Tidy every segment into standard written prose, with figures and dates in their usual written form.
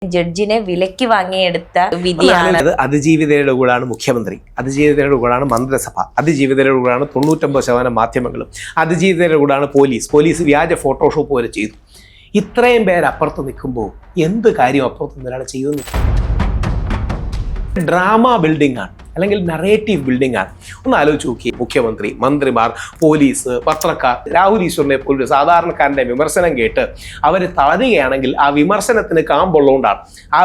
ജഡ്ജിനെ വിലക്കി വാങ്ങിയെടുത്ത വിധിയാണ്. അതിജീവിതയുടെ കൂടാണ് മുഖ്യമന്ത്രി, അതിജീവിതയുടെ കൂടാണ് മന്ത്രിസഭ, അതിജീവിതയുടെ കൂടാണ് 99% മാധ്യമങ്ങളും, അതിജീവിതയുടെ കൂടാണ് പോലീസ് വ്യാജ ഫോട്ടോഷോപ്പ് വരെ ചെയ്തു. ഇത്രയും പേര് അപ്പുറത്ത് നിൽക്കുമ്പോൾ എന്ത് കാര്യം അപ്പുറത്ത് നിന്നൊരാൾ ചെയ്യുന്നു? ഡ്രാമ ബിൽഡിംഗ് ആണ്, അല്ലെങ്കിൽ നറേറ്റീവ് ബിൽഡിംഗ് ആണ്. ഒന്ന് ആലോചിച്ച് നോക്കി, മുഖ്യമന്ത്രി, മന്ത്രിമാർ, പോലീസ്, പത്രക്കാർ, രാഹുൽ ഈശ്വറിനെ പോലൊരു സാധാരണക്കാരൻ്റെ വിമർശനം കേട്ട് അവർ തളരുകയാണെങ്കിൽ ആ വിമർശനത്തിന് കാമ്പുള്ളതുകൊണ്ടാണ്. ആ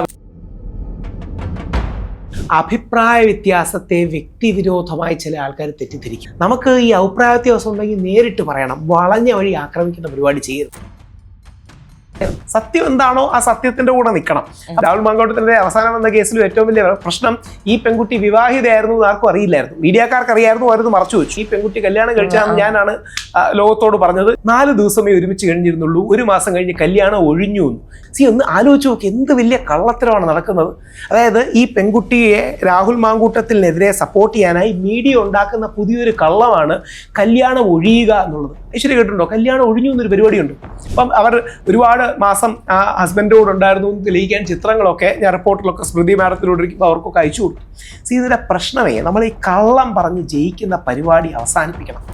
അഭിപ്രായ വ്യത്യാസത്തെ വ്യക്തിവിരോധമായി ചില ആൾക്കാർ തെറ്റിദ്ധരിക്കും. നമുക്ക് ഈ അഭിപ്രായ വ്യത്യാസം ഉണ്ടെങ്കിൽ നേരിട്ട് പറയണം, വളഞ്ഞ വഴി ആക്രമിക്കുന്ന പരിപാടി ചെയ്യരുത്. സത്യം എന്താണോ ആ സത്യത്തിന്റെ കൂടെ നിൽക്കണം. രാഹുൽ മാങ്കൂട്ടത്തിന്റെ അവസാനം വന്ന കേസിലും ഏറ്റവും വലിയ പ്രശ്നം ഈ പെൺകുട്ടി വിവാഹിതയായിരുന്നു എന്ന് ആർക്കും അറിയില്ലായിരുന്നു. മീഡിയക്കാർക്ക് അറിയായിരുന്നു, അവരത് മറച്ചു വെച്ചു. ഈ പെൺകുട്ടി കല്യാണം കഴിച്ചാൽ ഞാനാണ് ലോകത്തോട് പറഞ്ഞത്. 4 ദിവസമേ ഒരുമിച്ച് കഴിഞ്ഞിരുന്നുള്ളൂ, 1 മാസം കഴിഞ്ഞ് കല്യാണം ഒഴിഞ്ഞു. ഒന്ന് ആലോചിച്ച് നോക്കി, എന്ത് വലിയ കള്ളത്തരമാണ് നടക്കുന്നത്. അതായത് ഈ പെൺകുട്ടിയെ രാഹുൽ മാങ്കൂട്ടത്തിനെതിരെ സപ്പോർട്ട് ചെയ്യാനായി മീഡിയ ഉണ്ടാക്കുന്ന പുതിയൊരു കള്ളമാണ് കല്യാണം ഒഴിയുക എന്നുള്ളത്. ഐശ്വര്യ കേട്ടിട്ടുണ്ടോ? കല്യാണം ഒഴിഞ്ഞു എന്നൊരു പരിപാടിയുണ്ട്. അപ്പം അവർ ഒരുപാട് മാസം ആ ഹസ്ബൻഡോട് ഉണ്ടായിരുന്നു എന്ന് തെളിയിക്കാൻ ചിത്രങ്ങളൊക്കെ ഞാൻ റിപ്പോർട്ടിലൊക്കെ സ്മൃതി മാഡത്തിലൂടെ അവർക്കൊക്കെ അയച്ചു കൊടുത്തു. ഇതിന്റെ പ്രശ്നമേ നമ്മൾ ഈ കള്ളം പറഞ്ഞ് ജയിക്കുന്ന പരിപാടി അവസാനിപ്പിക്കണം.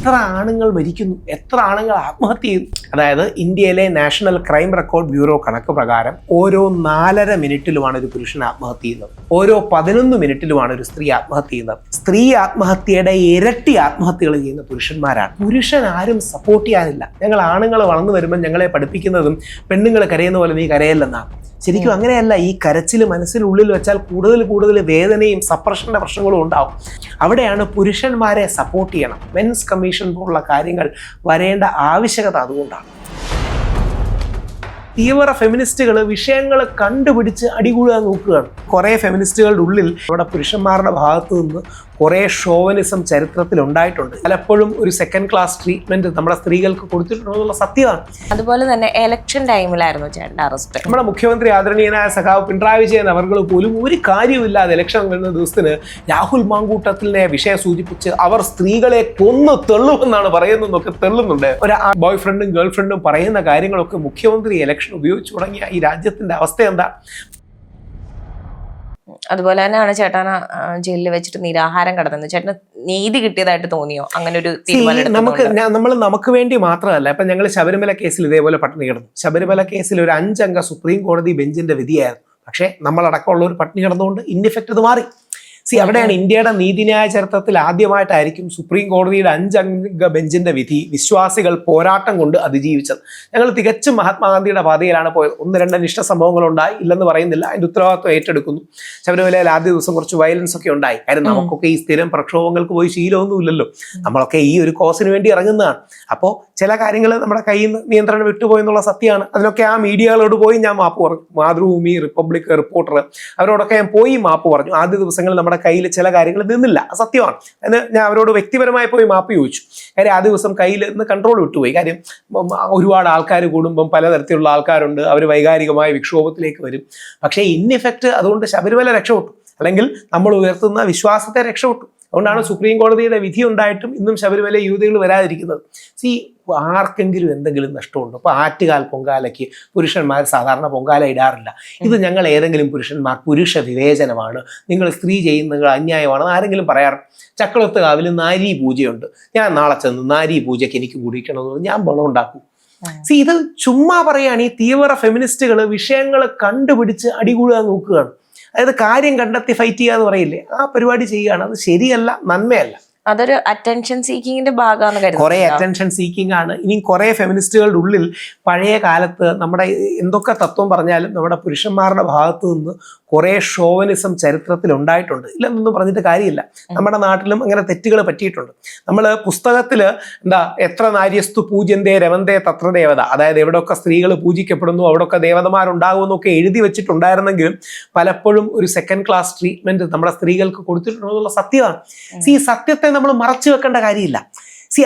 എത്ര ആണുങ്ങൾ മരിക്കുന്നു, എത്ര ആണുങ്ങൾ ആത്മഹത്യ ചെയ്യുന്നു. അതായത് ഇന്ത്യയിലെ നാഷണൽ ക്രൈം റെക്കോർഡ് ബ്യൂറോ കണക്ക് പ്രകാരം ഓരോ 4.5 മിനിറ്റിലുമാണ് ഒരു പുരുഷൻ ആത്മഹത്യ ചെയ്യുന്നത്, ഓരോ 11 മിനിറ്റിലുമാണ് ഒരു സ്ത്രീ ആത്മഹത്യ ചെയ്യുന്നത്. സ്ത്രീ ആത്മഹത്യയുടെ ഇരട്ടി ആത്മഹത്യകൾ ചെയ്യുന്ന പുരുഷന്മാരാണ്. പുരുഷൻ ആരും സപ്പോർട്ട് ചെയ്യാനില്ല. ഞങ്ങൾ ആണുങ്ങൾ വളർന്നു വരുമ്പോൾ ഞങ്ങളെ പഠിപ്പിക്കുന്നതും പെണ്ണുങ്ങൾ കരയുന്ന പോലെ നീ കരയല്ലെന്നാണ്. ശരിക്കും അങ്ങനെയല്ല. ഈ കരച്ചിൽ മനസ്സിനുള്ളിൽ വെച്ചാൽ കൂടുതൽ വേദനയും സപ്രഷന്റെ പ്രശ്നങ്ങളും ഉണ്ടാവും. അവിടെയാണ് പുരുഷന്മാരെ സപ്പോർട്ട് ചെയ്യണം. മെൻസ് കമ്മീഷൻ പോലുള്ള കാര്യങ്ങൾ വരേണ്ട ആവശ്യകത അതുകൊണ്ടാണ്. തീവ്ര ഫെമിനിസ്റ്റുകൾ വിഷയങ്ങൾ കണ്ടുപിടിച്ച് അടികൂടാൻ നോക്കുകയാണ്. കുറേ ഫെമിനിസ്റ്റുകളുടെ ഉള്ളിൽ അവിടെ പുരുഷന്മാരുടെ ഭാഗത്തു നിന്ന് കുറേ ഷോവനിസം ചരിത്രത്തിൽ ഉണ്ടായിട്ടുണ്ട്. പലപ്പോഴും ഒരു സെക്കൻഡ് ക്ലാസ് ട്രീറ്റ്മെന്റ് നമ്മുടെ സ്ത്രീകൾക്ക് കൊടുത്തിട്ടുണ്ടെന്നുള്ള സത്യമാണ്. അതുപോലെ തന്നെ ഇലക്ഷൻ ടൈമിലായിരുന്നു ചേട്ടൻ്റെ അറസ്റ്റ്. നമ്മുടെ മുഖ്യമന്ത്രി ആദരണീയനായ സഖാവ് പിണറായി വിജയൻ അവർ പോലും ഒരു കാര്യമില്ലാതെ ഇലക്ഷൻ വരുന്ന ദിവസത്തിന് രാഹുൽ മാങ്കൂട്ടത്തിനെ വിഷയം സൂചിപ്പിച്ച് അവർ സ്ത്രീകളെ കൊന്നു തെള്ളുമെന്നാണ് പറയുന്നതൊക്കെ തെള്ളുന്നുണ്ട്. ഒരു ബോയ് ഫ്രണ്ടും ഗേൾ ഫ്രണ്ടും പറയുന്ന കാര്യങ്ങളൊക്കെ മുഖ്യമന്ത്രി ഇലക്ഷൻ ഉപയോഗിച്ചു തുടങ്ങിയ ഈ രാജ്യത്തിന്റെ അവസ്ഥ എന്താ? അതുപോലെ തന്നെയാണ് ചേട്ടൻ ജയിലിൽ വെച്ചിട്ട് നിരാഹാരം കിടന്നത്. ചേട്ടന് നീതി കിട്ടിയതായിട്ട് തോന്നിയോ? അങ്ങനെ ഒരു നമുക്ക് വേണ്ടി മാത്രമല്ല. ഇപ്പൊ ഞങ്ങൾ ശബരിമല കേസിൽ ഇതേപോലെ പട്ടിണി കിടന്നു. ശബരിമല കേസിൽ ഒരു 5 അംഗ സുപ്രീം കോടതി ബെഞ്ചിന്റെ വിധിയായിരുന്നു. പക്ഷേ നമ്മളടക്കമുള്ള ഒരു പട്ടിണി കിടന്നുകൊണ്ട് ഇൻഇഫക്റ്റ് അത് മാറി. അവിടെയാണ് ഇന്ത്യയുടെ നീതിന്യായ ചരിത്രത്തിൽ ആദ്യമായിട്ടായിരിക്കും സുപ്രീം കോടതിയുടെ 5 അംഗ ബെഞ്ചിന്റെ വിധി വിശ്വാസികൾ പോരാട്ടം കൊണ്ട് അതിജീവിച്ചത്. ഞങ്ങൾ തികച്ചും മഹാത്മാഗാന്ധിയുടെ പാതയിലാണ് പോയത്. 1-2 അനിഷ്ട സംഭവങ്ങൾ ഉണ്ടായി, ഇല്ലെന്ന് പറയുന്നില്ല. അതിന്റെ ഉത്തരവാദിത്വം ഏറ്റെടുക്കുന്നു. ശബരിമലയിൽ ആദ്യ ദിവസം കുറച്ച് വയലൻസ് ഒക്കെ ഉണ്ടായി. കാര്യം നമുക്കൊക്കെ ഈ സ്ഥിരം പ്രക്ഷോഭങ്ങൾക്ക് പോയി ശീലമൊന്നുമില്ലല്ലോ. നമ്മളൊക്കെ ഈ ഒരു കോസിന് വേണ്ടി ഇറങ്ങുന്നതാണ്. അപ്പോൾ ചില കാര്യങ്ങൾ നമ്മുടെ കയ്യിൽ നിന്ന് നിയന്ത്രണം വിട്ടുപോയെന്നുള്ള സത്യമാണ്. അതിനൊക്കെ ആ മീഡിയകളോട് പോയി ഞാൻ മാപ്പ് പറഞ്ഞു. മാതൃഭൂമി, റിപ്പബ്ലിക്, റിപ്പോർട്ടർ അവരോടൊക്കെ ഞാൻ പോയി മാപ്പ് പറഞ്ഞു. ആദ്യ ദിവസങ്ങളിൽ നമ്മുടെ കയ്യിൽ ചില കാര്യങ്ങൾ നിന്നില്ല, സത്യമാണ്. എന്ന് ഞാൻ അവരോട് വ്യക്തിപരമായി പോയി മാപ്പ് ചോദിച്ചു. കാര്യം ആ ദിവസം കയ്യിൽ നിന്ന് കൺട്രോൾ വിട്ടുപോയി. കാര്യം ഒരുപാട് ആൾക്കാർ കൂടുമ്പം പലതരത്തിലുള്ള ആൾക്കാരുണ്ട്, അവർ വൈകാരികമായ വിക്ഷോഭത്തിലേക്ക് വരും. പക്ഷേ ഇൻഇഫക്റ്റ് അതുകൊണ്ട് ശബരിമല രക്ഷപ്പെട്ടു, അല്ലെങ്കിൽ നമ്മൾ ഉയർത്തുന്ന വിശ്വാസത്തെ രക്ഷപ്പെട്ടു. അതുകൊണ്ടാണ് സുപ്രീം കോടതിയുടെ വിധി ഉണ്ടായിട്ടും ഇന്നും ശബരിമല യുവതികൾ വരാതിരിക്കുന്നത്. ആർക്കെങ്കിലും എന്തെങ്കിലും നഷ്ടമുണ്ടോ? ഇപ്പോൾ ആറ്റുകാൽ പൊങ്കാലയ്ക്ക് പുരുഷന്മാർ സാധാരണ പൊങ്കാല ഇടാറില്ല. ഇത് ഞങ്ങൾ ഏതെങ്കിലും പുരുഷന്മാർ പുരുഷ വിവേചനമാണ്, നിങ്ങൾ സ്ത്രീ ചെയ്യുന്നത് അന്യായമാണെന്ന് ആരെങ്കിലും പറയാറ്? ചക്കളത്ത് കാവിൽ നാരീ പൂജയുണ്ട്. ഞാൻ നാളെ ചെന്ന് നാരീ പൂജയ്ക്ക് എനിക്ക് കൂടിക്കണമെന്ന് ഞാൻ ബളം ഉണ്ടാക്കും. ഇത് ചുമ്മാ പറയുകയാണ്. ഈ തീവ്ര ഫെമിനിസ്റ്റുകൾ വിഷയങ്ങൾ കണ്ടുപിടിച്ച് അടികൂടാൻ നോക്കുകയാണ്. അതായത് കാര്യം കണ്ടെത്തി ഫൈറ്റ് ചെയ്യുക എന്ന് പറയില്ലേ, ആ പരിപാടി ചെയ്യുകയാണ്. അത് ശരിയല്ല, നന്മയല്ല. അതൊരു അറ്റൻഷൻ സീക്കിങ്ങിന്റെ ഭാഗമാണ് കരുതുന്നത്. കുറെ അറ്റൻഷൻ സീക്കിംഗ് ആണ്. ഇനി കുറെ ഫെമിനിസ്റ്റുകളുടെ ഉള്ളിൽ പഴയ കാലത്ത് നമ്മുടെ എന്തൊക്കെ തത്വം പറഞ്ഞാലും നമ്മുടെ പുരുഷന്മാരുടെ ഭാഗത്തു നിന്ന് കുറെ ഷോവനിസം ചരിത്രത്തിൽ ഉണ്ടായിട്ടുണ്ട്. ഇല്ലെന്നൊന്നും പറഞ്ഞിട്ട് കാര്യമില്ല. നമ്മുടെ നാട്ടിലും അങ്ങനെ തെറ്റുകൾ പറ്റിയിട്ടുണ്ട്. നമ്മൾ പുസ്തകത്തിൽ എത്ര നാര്യസ്തു പൂജ്യന്തേ രമന്തേ തത്ര ദേവത, അതായത് എവിടെയൊക്കെ സ്ത്രീകൾ പൂജിക്കപ്പെടുന്നു അവിടെയൊക്കെ ദേവതമാരുണ്ടാകുമെന്നൊക്കെ എഴുതി വെച്ചിട്ടുണ്ടായിരുന്നെങ്കിലും പലപ്പോഴും ഒരു സെക്കൻഡ് ക്ലാസ് ട്രീറ്റ്മെന്റ് നമ്മുടെ സ്ത്രീകൾക്ക് കൊടുത്തിട്ടുണ്ടെന്നുള്ള സത്യമാണ്. ഈ സത്യത്തെ നമ്മൾ മറച്ചു വെക്കേണ്ട കാര്യമില്ല.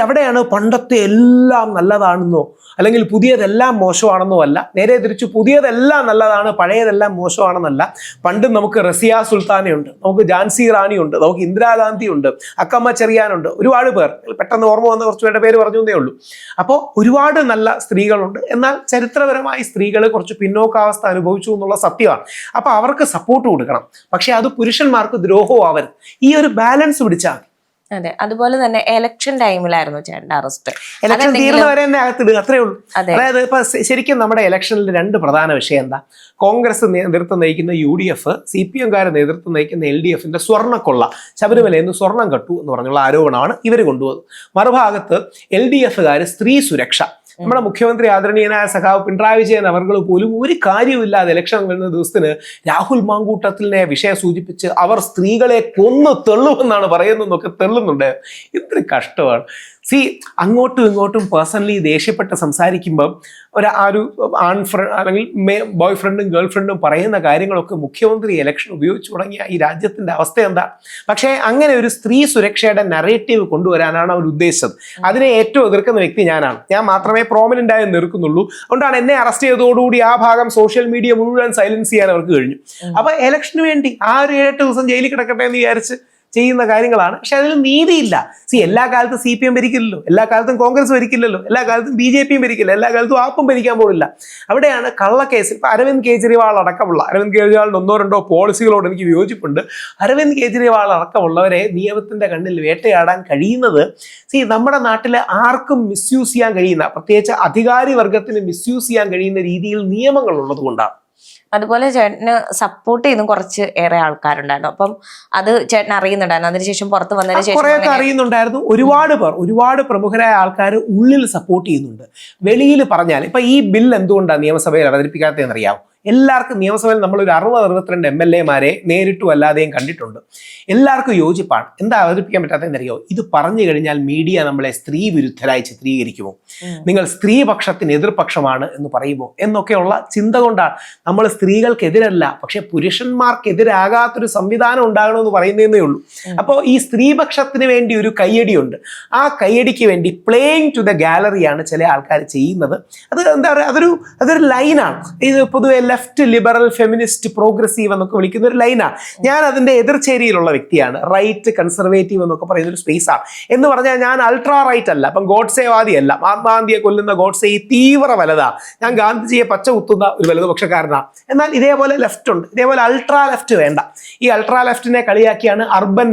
അവിടെയാണ് പണ്ടത്തെ എല്ലാം നല്ലതാണെന്നോ അല്ലെങ്കിൽ പുതിയതെല്ലാം മോശമാണെന്നോ അല്ല, നേരെ തിരിച്ച് പുതിയതെല്ലാം നല്ലതാണ്, പഴയതെല്ലാം മോശമാണെന്നല്ല. പണ്ട് നമുക്ക് റസിയ സുൽത്താനയുണ്ട്, നമുക്ക് ഝാൻസി റാണിയുണ്ട്, നമുക്ക് ഇന്ദിരാഗാന്ധി ഉണ്ട്, അക്കമ്മ ചെറിയാനുണ്ട്, ഒരുപാട് പേർ, പെട്ടെന്ന് ഓർമ്മ വന്ന കുറച്ച് പേരുടെ പേര് പറഞ്ഞു എന്നേ ഉള്ളൂ. അപ്പോൾ ഒരുപാട് നല്ല സ്ത്രീകളുണ്ട്. എന്നാൽ ചരിത്രപരമായി സ്ത്രീകൾ കുറച്ച് പിന്നോക്കാവസ്ഥ അനുഭവിച്ചു എന്നുള്ള സത്യമാണ്. അപ്പോൾ അവർക്ക് സപ്പോർട്ട് കൊടുക്കണം, പക്ഷെ അത് പുരുഷന്മാർക്ക് ദ്രോഹവും ആവരുത്. ഈ ഒരു ബാലൻസ് പിടിച്ചാൽ മതി. അതെ, അതുപോലെ തന്നെ എലക്ഷൻ ടൈമിലായിരുന്നു ചേട്ടന്റെ അറസ്റ്റ്. ഇലക്ഷൻ തീർന്നവരെ തന്നെ അകത്തിടുക, അത്രേ ഉള്ളൂ. അതായത് ഇപ്പൊ ശരിക്കും നമ്മുടെ ഇലക്ഷനിൽ രണ്ട് പ്രധാന വിഷയം എന്താ? കോൺഗ്രസ് നേതൃത്വം നയിക്കുന്ന UDF, CPM-കാരെ നേതൃത്വം നയിക്കുന്ന LDF-ന്റെ സ്വർണ്ണക്കൊള്ള, ശബരിമലയിൽ നിന്ന് സ്വർണം കട്ടു എന്ന് പറഞ്ഞുള്ള ആരോപണമാണ് ഇവർ കൊണ്ടുപോകുന്നത്. മറുഭാഗത്ത് LDF-കാര് സ്ത്രീ സുരക്ഷ. നമ്മുടെ മുഖ്യമന്ത്രി ആദരണീയനായ സഖാവ് പിണറായി വിജയൻ അവർ പോലും ഒരു കാര്യമില്ലാതെ ഇലക്ഷൻ വരുന്ന ദിവസത്തിന് രാഹുൽ മാങ്കൂട്ടത്തിലെ വിഷയം സൂചിപ്പിച്ച് അവർ സ്ത്രീകളെ കൊന്നു തെള്ളുമെന്നാണ് പറയുന്നതെന്നൊക്കെ തെള്ളുന്നുണ്ട്. ഇത്ര കഷ്ടമാണ്. അങ്ങോട്ടും ഇങ്ങോട്ടും പേഴ്സണലി ദേഷ്യപ്പെട്ട് സംസാരിക്കുമ്പം ഒരു അല്ലെങ്കിൽ ബോയ് ഫ്രണ്ടും ഗേൾ ഫ്രണ്ടും പറയുന്ന കാര്യങ്ങളൊക്കെ മുഖ്യമന്ത്രി ഇലക്ഷൻ ഉപയോഗിച്ച് തുടങ്ങിയ ഈ രാജ്യത്തിന്റെ അവസ്ഥ എന്താ? പക്ഷേ അങ്ങനെ ഒരു സ്ത്രീ സുരക്ഷയുടെ നറേറ്റീവ് കൊണ്ടുവരാനാണ് അവർ ഉദ്ദേശിച്ചത്. അതിനെ ഏറ്റവും എതിർക്കുന്ന വ്യക്തി ഞാനാണ്. ഞാൻ മാത്രമേ പ്രോമിനന്റ് ആയി നിൽക്കുന്നുള്ളൂ. അതുകൊണ്ടാണ് എന്നെ അറസ്റ്റ് ചെയ്തതോടുകൂടി ആ ഭാഗം സോഷ്യൽ മീഡിയ മുഴുവൻ സൈലൻസ് ചെയ്യാൻ അവർക്ക് കഴിഞ്ഞു. അപ്പൊ ഇലക്ഷന് വേണ്ടി ആ ഒരു 7-8 ദിവസം ജയിലിൽ കിടക്കട്ടെ എന്ന് വിചാരിച്ച് ചെയ്യുന്ന കാര്യങ്ങളാണ്. പക്ഷെ അതിൽ നീതിയില്ല. എല്ലാ കാലത്തും CPM ഭരിക്കില്ലല്ലോ, എല്ലാ കാലത്തും കോൺഗ്രസ് ഭരിക്കില്ലല്ലോ, എല്ലാ കാലത്തും BJP ഭരിക്കില്ല, എല്ലാ കാലത്തും ആപ്പും ഭരിക്കാൻ പോകില്ല. അവിടെയാണ് കള്ളക്കേസ്. ഇപ്പൊ അരവിന്ദ് കെജ്രിവാൾ അടക്കമുള്ള, അരവിന്ദ് കെജ്രിവാളിന് 1-2 പോളിസികളോട് എനിക്ക് വിയോജിപ്പുണ്ട്. അരവിന്ദ് കെജ്രിവാൾ അടക്കമുള്ളവരെ നിയമത്തിന്റെ കണ്ണിൽ വേട്ടയാടാൻ കഴിയുന്നത് നമ്മുടെ നാട്ടിലെ ആർക്കും മിസ്യൂസ് ചെയ്യാൻ കഴിയുന്ന, പ്രത്യേകിച്ച് അധികാരി വർഗത്തിന് മിസ്യൂസ് ചെയ്യാൻ കഴിയുന്ന രീതിയിൽ നിയമങ്ങൾ ഉള്ളത് കൊണ്ടാണ്. അതുപോലെ ചേട്ടന് സപ്പോർട്ട് ചെയ്യുന്ന കുറച്ച് ഏറെ ആൾക്കാരുണ്ടായിരുന്നു. അപ്പം അത് ചേട്ടൻ അറിയുന്നുണ്ടായിരുന്നു. അതിനുശേഷം പുറത്ത് വന്നതിന് ശേഷം കുറെയൊക്കെ അറിയുന്നുണ്ടായിരുന്നു. ഒരുപാട് പ്രമുഖരായ ആൾക്കാർ ഉള്ളിൽ സപ്പോർട്ട് ചെയ്യുന്നുണ്ട്. വെളിയിൽ പറഞ്ഞാൽ ഇപ്പൊ ഈ ബിൽ എന്തുകൊണ്ടാണ് നിയമസഭയിൽ അവതരിപ്പിക്കാത്തതെന്ന് അറിയാമോ? എല്ലാവർക്കും നിയമസഭയിൽ നമ്മളൊരു 60-62 MLA-മാരെ നേരിട്ടും അല്ലാതെയും കണ്ടിട്ടുണ്ട്. എല്ലാവർക്കും യോജിപ്പാണ്. എന്താ അവതരിപ്പിക്കാൻ പറ്റാത്തതെന്നറിയോ? ഇത് പറഞ്ഞു കഴിഞ്ഞാൽ മീഡിയ നമ്മളെ സ്ത്രീ വിരുദ്ധരായി ചിത്രീകരിക്കുമോ, നിങ്ങൾ സ്ത്രീപക്ഷത്തിന് എതിർപക്ഷമാണ് എന്ന് പറയുമോ എന്നൊക്കെയുള്ള ചിന്ത കൊണ്ടാണ്. നമ്മൾ സ്ത്രീകൾക്കെതിരല്ല, പക്ഷെ പുരുഷന്മാർക്കെതിരാകാത്തൊരു സംവിധാനം ഉണ്ടാകണമെന്ന് പറയുന്നതേ ഉള്ളൂ. അപ്പോൾ ഈ സ്ത്രീപക്ഷത്തിന് വേണ്ടി ഒരു കയ്യടിയുണ്ട്. ആ കയ്യടിക്ക് വേണ്ടി പ്ലേയിങ് ടു ദ ഗാലറിയാണ് ചില ആൾക്കാർ ചെയ്യുന്നത്. അത് എന്താ പറയുക, അതൊരു ലൈനാണ്. ഇത് പൊതുവെ ലെഫ്റ്റ് ലിബറൽ ഫെമിനിസ്റ്റ് പ്രോഗ്രസീവ് എന്നൊക്കെ വിളിക്കുന്ന ഒരു ലൈനാണ്. ഞാൻ അതിന്റെ എതിർചേരിയിലുള്ള വ്യക്തിയാണ്. റൈറ്റ് കൺസർവേറ്റീവ് എന്നൊക്കെ പറയുന്ന ഒരു സ്പേസാണ്. എന്ന് പറഞ്ഞാൽ ഞാൻ അൾട്രാ റൈറ്റ് അല്ല, അപ്പം ഗോഡ്സേവാദിയല്ല. മഹാത്മാഗാന്ധിയെ കൊല്ലുന്ന ഗോഡ്സെ ഈ തീവ്ര വലതാ. ഞാൻ ഗാന്ധിജിയെ പച്ച കുത്തുന്ന ഒരു വലതുപക്ഷക്കാരനാണ്. എന്നാൽ ഇതേപോലെ ലെഫ്റ്റ് ഉണ്ട്. ഇതേപോലെ അൾട്രാ ലെഫ്റ്റ് വേണ്ട. ഈ അൾട്രാ ലെഫ്റ്റിനെ കളിയാക്കിയാണ് അർബൻ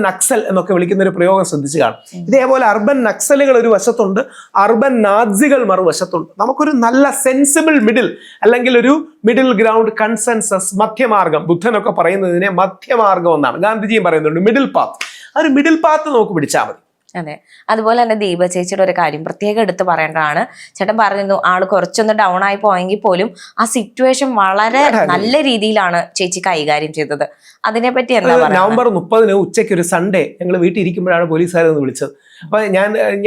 നക്സൽ എന്നൊക്കെ വിളിക്കുന്ന ഒരു പ്രയോഗം ശ്രദ്ധിച്ചു കാണും. ഇതേപോലെ അർബൻ നക്സലുകൾ ഒരു വശത്തുണ്ട്, അർബൻ നാസികൾ മറുവശത്തുണ്ട്. നമുക്കൊരു നല്ല സെൻസിബിൾ മിഡിൽ, അല്ലെങ്കിൽ ഒരു മിഡിൽ ഗ്രൗണ്ട് കൺസെൻസസ്, മധ്യമാർഗം, ബുദ്ധനൊക്കെ പറയുന്നതിനെ മധ്യമാർഗം എന്നാണ്. ഗാന്ധിജിയും പറയുന്നുണ്ട് മിഡിൽ പാത്ത്. ആ ഒരു മിഡിൽ പാത്ത് നോക്കി പിടിച്ചാൽ മതി. അതെ, അതുപോലെ തന്നെ ദീപ ചേച്ചിയുടെ ഒരു കാര്യം പ്രത്യേകം എടുത്ത് പറയേണ്ടതാണ്. ചേട്ടൻ പറഞ്ഞിരുന്നു ആള് കുറച്ചൊന്ന് ഡൗൺ ആയി പോയെങ്കിൽ പോലും ആ സിറ്റുവേഷൻ വളരെ നല്ല രീതിയിലാണ് ചേച്ചി കൈകാര്യം ചെയ്തത്. അതിനെപ്പറ്റി എന്താ പറയുക? നവംബർ 30 ഉച്ചയ്ക്ക് ഒരു സൺഡേ ഞങ്ങൾ വീട്ടിൽ ഇരിക്കുമ്പോഴാണ് പോലീസുകാരെ ഒന്ന് വിളിച്ചത്. അപ്പൊ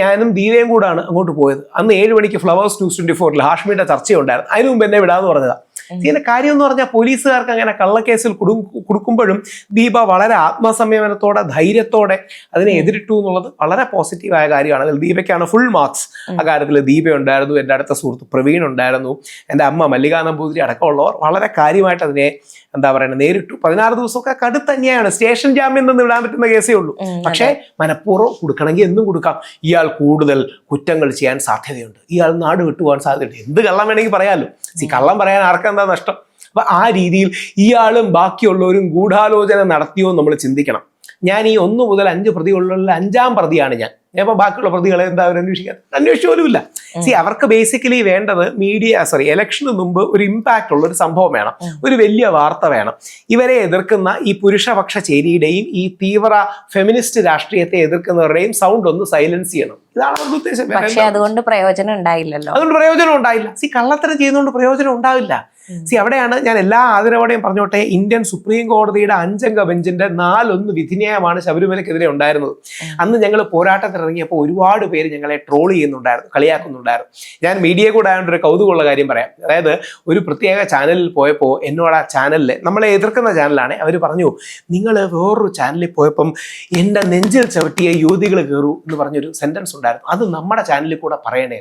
ഞാനും ദീപയും കൂടാണ് അങ്ങോട്ട് പോയത്. അന്ന് 7 മണിക്ക് ഫ്ലവേഴ്സ് News 24 ഹാഷ്മിയുടെ ചർച്ചയുണ്ടായിരുന്നു. അതിനു മുമ്പ് എന്നെ വിടാന്ന് പറഞ്ഞതാ. ഇതിന്റെ കാര്യം എന്ന് പറഞ്ഞാൽ പോലീസുകാർക്ക് അങ്ങനെ കള്ളക്കേസിൽ കൊടുക്കുമ്പോഴും ദീപ വളരെ ആത്മസംയമനത്തോടെ ധൈര്യത്തോടെ അതിനെ എതിരിട്ടു എന്നുള്ളത് വളരെ പോസിറ്റീവായ കാര്യമാണ്. അതിൽ ദീപയ്ക്കാണ് ഫുൾ മാർക്സ്. ആ കാര്യത്തിൽ ദീപ ഉണ്ടായിരുന്നു, എൻ്റെ അടുത്ത സുഹൃത്ത് പ്രവീൺ ഉണ്ടായിരുന്നു, എൻ്റെ അമ്മ മല്ലികാ നമ്പൂതിരി അടക്കമുള്ളവർ വളരെ കാര്യമായിട്ട് അതിനെ നേരിട്ടു. 16 ദിവസമൊക്കെ കടുത്ത അന്യായമാണ്. സ്റ്റേഷൻ ജാമ്യം നിന്ന് വിടാൻ പറ്റുന്ന കേസേ ഉള്ളൂ. പക്ഷേ മനഃപൂർവ്വം കൊടുക്കണമെങ്കിൽ എന്നും കൊടുക്കാം. ഇയാൾ കൂടുതൽ കുറ്റങ്ങൾ ചെയ്യാൻ സാധ്യതയുണ്ട്, ഇയാൾ നാട് വിട്ടുപോകാൻ സാധ്യതയുണ്ട്, എന്ത് കള്ളം വേണമെങ്കിൽ പറയാമല്ലോ. കള്ളം പറയാൻ ആർക്കെന്താ നഷ്ടം? അപ്പൊ ആ രീതിയിൽ ഇയാളും ബാക്കിയുള്ളവരും ഗൂഢാലോചന നടത്തിയോ നമ്മൾ ചിന്തിക്കണം. ഞാൻ ഈ 1 മുതൽ 5 പ്രതികളുള്ള 5ാം പ്രതിയാണ് ഞാൻ. അപ്പൊ ബാക്കിയുള്ള പ്രതികളെ എന്താ അവർ അന്വേഷിച്ചു പോലുമില്ല. അവർക്ക് ബേസിക്കലി വേണ്ടത് ഇലക്ഷന് മുമ്പ് ഒരു ഇമ്പാക്റ്റ് ഉള്ള ഒരു സംഭവം വേണം, ഒരു വലിയ വാർത്ത വേണം. ഇവരെ എതിർക്കുന്ന ഈ പുരുഷപക്ഷ ചേരിയുടെയും ഈ തീവ്ര ഫെമിനിസ്റ്റ് രാഷ്ട്രീയത്തെ എതിർക്കുന്നവരുടെയും സൗണ്ട് ഒന്ന് സൈലൻസ് ചെയ്യണം. ഇതാണ് അവരുടെ ഉദ്ദേശം. പക്ഷേ അതുകൊണ്ട് പ്രയോജനം ഉണ്ടായില്ലല്ലോ. അതുകൊണ്ട് പ്രയോജനം ഉണ്ടായില്ല. കള്ളത്തരം ചെയ്യുന്നതുകൊണ്ട് പ്രയോജനം ഉണ്ടാവില്ല. അവിടെയാണ് ഞാൻ എല്ലാ ആദരവോടെയും പറഞ്ഞോട്ടെ, ഇന്ത്യൻ സുപ്രീം കോടതിയുടെ 5 അംഗ ബെഞ്ചിന്റെ 4-1 വിധിന്യായമാണ് ശബരിമലയ്ക്കെതിരെ ഉണ്ടായിരുന്നത്. അന്ന് ഞങ്ങൾ പോരാട്ടത്തിനിറങ്ങിയപ്പോൾ ഒരുപാട് പേര് ഞങ്ങളെ ട്രോൾ ചെയ്യുന്നുണ്ടായിരുന്നു, കളിയാക്കുന്നുണ്ടായിരുന്നു. ഞാൻ മീഡിയ കൂടെ ആയതുകൊണ്ട് ഒരു കൗതുകമുള്ള കാര്യം പറയാം. അതായത് ഒരു പ്രത്യേക ചാനലിൽ പോയപ്പോൾ എന്നോട് ആ ചാനലിൽ, നമ്മളെ എതിർക്കുന്ന ചാനലാണ്, അവർ പറഞ്ഞു, നിങ്ങൾ വേറൊരു ചാനലിൽ പോയപ്പം എൻ്റെ നെഞ്ചിൽ ചവിട്ടിയ യുവതികൾ കയറൂ എന്ന് പറഞ്ഞൊരു സെന്റൻസ് ഉണ്ടായിരുന്നു. അത് നമ്മുടെ ചാനലിൽ കൂടെ പറയണേ.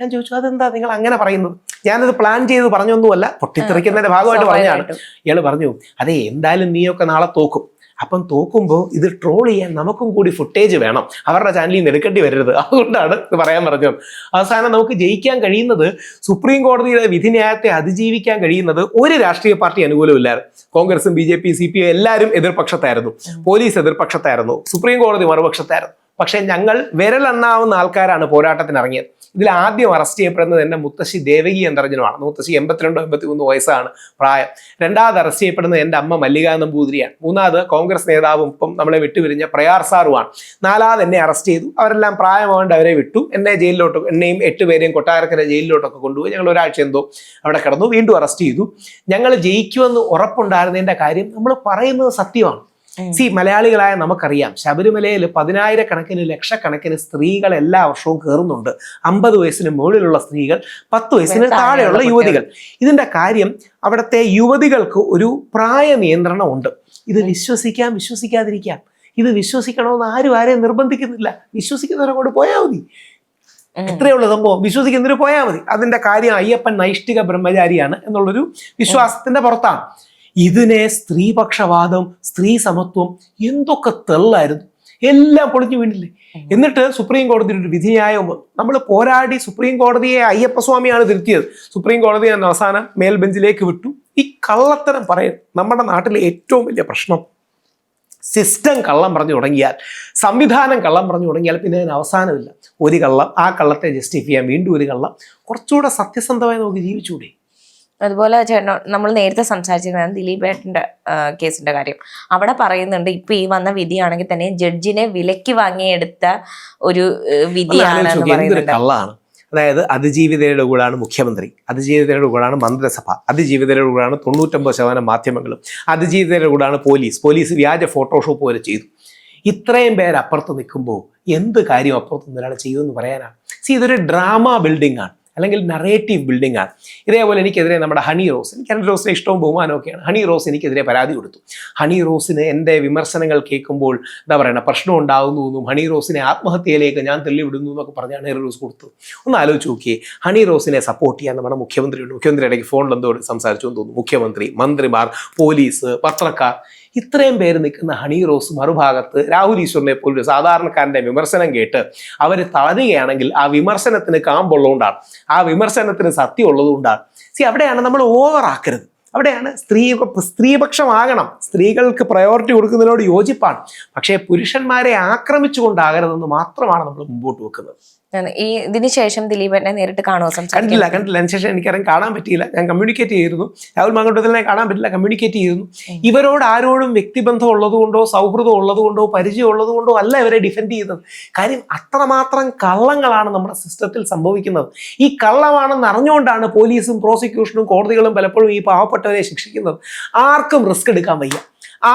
ഞാൻ ചോദിച്ചു, അതെന്താ നിങ്ങൾ അങ്ങനെ പറയുന്നത്? ഞാനത് പ്ലാൻ ചെയ്ത് പറഞ്ഞൊന്നുമല്ല, പൊട്ടിത്തെറിക്കുന്നതിന്റെ ഭാഗമായിട്ട് പറഞ്ഞാണ്. ഇയാൾ പറഞ്ഞു, അതെ എന്തായാലും നീയൊക്കെ നാളെ തോക്കും, അപ്പം തോക്കുമ്പോൾ ഇത് ട്രോൾ ചെയ്യാൻ നമുക്കും കൂടി ഫുട്ടേജ് വേണം, അവരുടെ ചാനലിൽ നിന്ന് എടുക്കേണ്ടി വരരുത്, അതുകൊണ്ടാണ് ഇത് പറയാൻ പറഞ്ഞത്. അവസാനം നമുക്ക് ജയിക്കാൻ കഴിയുന്നത്, സുപ്രീം കോടതിയുടെ വിധിന്യായത്തെ അതിജീവിക്കാൻ കഴിയുന്നത് ഒരു രാഷ്ട്രീയ പാർട്ടി അനുകൂലമില്ലായിരുന്നു. കോൺഗ്രസും BJP CPI എല്ലാവരും എതിർപക്ഷത്തായിരുന്നു, പോലീസ് എതിർപക്ഷത്തായിരുന്നു, സുപ്രീം കോടതി മറുപക്ഷത്തായിരുന്നു. പക്ഷെ ഞങ്ങൾ വിരലെണ്ണാവുന്ന ആൾക്കാരാണ് പോരാട്ടത്തിന് ഇറങ്ങിയത്. ഇതിൽ ആദ്യം അറസ്റ്റ് ചെയ്യപ്പെടുന്നത് എൻ്റെ മുത്തശ്ശി ദേവകി എന്തർജനമാണ്. മുത്തശ്ശി 82-83 വയസ്സാണ് പ്രായം. രണ്ടാമത് അറസ്റ്റ് ചെയ്യപ്പെടുന്നത് എൻ്റെ അമ്മ മല്ലിക നമ്പൂതിരിയാണ്. മൂന്നാമത് കോൺഗ്രസ് നേതാവും ഇപ്പം നമ്മളെ വിട്ടുപിരിഞ്ഞ പ്രയാർ സാറുമാണ്. നാലാമത് എന്നെ അറസ്റ്റ് ചെയ്തു. അവരെല്ലാം പ്രായമാകൊണ്ട് അവരെ വിട്ടു. എന്നെയും 8 പേരെയും കൊട്ടാരക്കര ജയിലിലോട്ടൊക്കെ കൊണ്ടുപോയി. ഞങ്ങൾ ഒരാഴ്ച എന്തോ അവിടെ കിടന്നു. വീണ്ടും അറസ്റ്റ് ചെയ്തു. ഞങ്ങൾ ജയിക്കുമെന്ന് ഉറപ്പുണ്ടായിരുന്നതിൻ്റെ കാര്യം നമ്മൾ പറയുന്നത് സത്യമാണ്. മലയാളികളായ നമുക്കറിയാം, ശബരിമലയിൽ 10,000-കണക്കിന് ലക്ഷക്കണക്കിന് സ്ത്രീകൾ എല്ലാ വർഷവും കയറുന്നുണ്ട്. 50 വയസ്സിന് മുകളിലുള്ള സ്ത്രീകൾ, 10 വയസ്സിന് താഴെയുള്ള യുവതികൾ. ഇതിന്റെ കാര്യം, അവിടുത്തെ യുവതികൾക്ക് ഒരു പ്രായ നിയന്ത്രണം ഉണ്ട്. ഇത് വിശ്വസിക്കാതിരിക്കാം. ഇത് വിശ്വസിക്കണമെന്ന് ആരെയും നിർബന്ധിക്കുന്നില്ല. വിശ്വസിക്കുന്നവരങ്ങോട്ട് പോയാൽ മതി. എത്രയുള്ള സംഭവം, വിശ്വസിക്കുന്നവർ പോയാൽ മതി. അതിന്റെ കാര്യം അയ്യപ്പൻ നൈഷ്ഠിക ബ്രഹ്മചാരിയാണ് എന്നുള്ളൊരു വിശ്വാസത്തിന്റെ പുറത്താണ്. ഇതിനെ സ്ത്രീപക്ഷവാദം, സ്ത്രീ സമത്വം, എന്തൊക്കെ തെള്ളായിരുന്നു, എല്ലാം പൊളിഞ്ഞു വീണില്ലേ. എന്നിട്ട് സുപ്രീം കോടതിയുടെ ഒരു വിധിന്യായം നമ്മൾ പോരാടി സുപ്രീം കോടതിയെ അയ്യപ്പസ്വാമിയാണ് തിരുത്തിയത്. സുപ്രീം കോടതി അവസാനം മേൽ ബെഞ്ചിലേക്ക് വിട്ടു. ഈ കള്ളത്തരം പറയും. നമ്മുടെ നാട്ടിലെ ഏറ്റവും വലിയ പ്രശ്നം, സിസ്റ്റം കള്ളം പറഞ്ഞു തുടങ്ങിയാൽ, സംവിധാനം കള്ളം പറഞ്ഞു തുടങ്ങിയാൽ പിന്നെ അതിന് അവസാനമില്ല. ഒരു കള്ളം, ആ കള്ളത്തെ ജസ്റ്റിഫൈ ചെയ്യാൻ വീണ്ടും ഒരു കള്ളം. കുറച്ചുകൂടെ സത്യസന്ധമായി നമുക്ക് ജീവിച്ചുകൂടെ? അതുപോലെ ചേട്ടൻ, നമ്മൾ നേരത്തെ സംസാരിച്ചിരുന്നത് ദിലീപേട്ടന്റെ കേസിന്റെ കാര്യം. അവിടെ പറയുന്നുണ്ട്, ഇപ്പൊ ഈ വന്ന വിധിയാണെങ്കിൽ തന്നെ ജഡ്ജിനെ വിലക്ക് വാങ്ങിയെടുത്ത ഒരു വിധിയാണെന്ന് പറയുന്നുണ്ട്. കള്ളാണ്. അതായത് അതിജീവിതയുടെ കൂടാണ് മുഖ്യമന്ത്രി, അതിജീവിതയുടെ കൂടാണ് മന്ത്രിസഭ, അതിജീവിതയുടെ കൂടാണ് 99% മാധ്യമങ്ങളും, അതിജീവിതയുടെ കൂടാണ് പോലീസ് വ്യാജ ഫോട്ടോഷോപ്പ് വരെ ചെയ്തു. ഇത്രയും പേര് അപ്പുറത്ത് നിൽക്കുമ്പോൾ എന്ത് കാര്യം അപ്പുറത്ത് ഒരാൾ ചെയ്യുമെന്ന് പറയാനാണ്? ഇതൊരു ഡ്രാമ ബിൽഡിംഗ് ആണ്, അല്ലെങ്കിൽ നറേറ്റീവ് ബിൽഡിംഗ് ആണ്. ഇതേപോലെ എനിക്കെതിരെ നമ്മുടെ ഹണി റോസ്, എനിക്ക് ഹണി റോസിനെ ഇഷ്ടവും ബഹുമാനമൊക്കെയാണ്. ഹണി റോസ് എനിക്കെതിരെ പരാതി കൊടുത്തു. ഹണി റോസിന് എൻ്റെ വിമർശനങ്ങൾ കേൾക്കുമ്പോൾ എന്താ പറയുക, പ്രശ്നം ഉണ്ടാകുന്നു എന്നും ഹണി റോസിനെ ആത്മഹത്യയിലേക്ക് ഞാൻ തള്ളിവിടുന്നു എന്നൊക്കെ പറഞ്ഞാണ് ഹണി റോസ് കൊടുത്തത്. ഒന്ന് ആലോചിച്ച് നോക്കിയേ. ഹണി റോസിനെ സപ്പോർട്ട് ചെയ്യാൻ നമ്മുടെ മുഖ്യമന്ത്രിയുണ്ട്. മുഖ്യമന്ത്രി ഇടയ്ക്ക് ഫോണിൽ എന്തോ സംസാരിച്ചു എന്ന് തോന്നുന്നു. മുഖ്യമന്ത്രി, മന്ത്രിമാർ, പോലീസ്, പത്രക്കാർ, ഇത്രയും പേര് നിൽക്കുന്ന ഹണി റോസ് മറുഭാഗത്ത് രാഹുൽ ഈശ്വറിനെ പോലൊരു സാധാരണക്കാരൻ്റെ വിമർശനം കേട്ട് അവർ തളരുകയാണെങ്കിൽ ആ വിമർശനത്തിന് കാമ്പുള്ളതുകൊണ്ടാണ്, ആ വിമർശനത്തിന് സത്യം ഉള്ളതുകൊണ്ടാണ്. അവിടെയാണ് നമ്മൾ ഓവറാക്കരുത്. അവിടെയാണ് സ്ത്രീപക്ഷമാകണം. സ്ത്രീകൾക്ക് പ്രയോറിറ്റി കൊടുക്കുന്നതിനോട് യോജിപ്പാണ്. പക്ഷേ പുരുഷന്മാരെ ആക്രമിച്ചുകൊണ്ടാകരുതെന്ന് മാത്രമാണ് നമ്മൾ മുമ്പോട്ട് വെക്കുന്നത്. ഇതിന് ശേഷം ദിലീപനെ നേരിട്ട് കാണുമോ? കണ്ടില്ല. അതിനുശേഷം എനിക്കറിയാൻ കാണാൻ പറ്റിയില്ല. ഞാൻ കമ്മ്യൂണിക്കേറ്റ് ചെയ്തിരുന്നു. രാഹുൽ മാങ്കൂട്ടത്തിലിനെ കാണാൻ പറ്റില്ല, കമ്മ്യൂണിക്കേറ്റ് ചെയ്തിരുന്നു. ഇവരോട് ആരോടും വ്യക്തിബന്ധം ഉള്ളതുകൊണ്ടോ സൗഹൃദം ഉള്ളതുകൊണ്ടോ പരിചയം ഉള്ളതുകൊണ്ടോ അല്ല ഇവരെ ഡിഫെൻഡ് ചെയ്തത്. കാര്യം അത്രമാത്രം കള്ളങ്ങളാണ് നമ്മുടെ സിസ്റ്റത്തിൽ സംഭവിക്കുന്നത്. ഈ കള്ളമാണെന്ന് അറിഞ്ഞുകൊണ്ടാണ് പോലീസും പ്രോസിക്യൂഷനും കോടതികളും പലപ്പോഴും ഈ പാവപ്പെട്ടവരെ ശിക്ഷിക്കുന്നത്. ആർക്കും റിസ്ക് എടുക്കാൻ വയ്യ,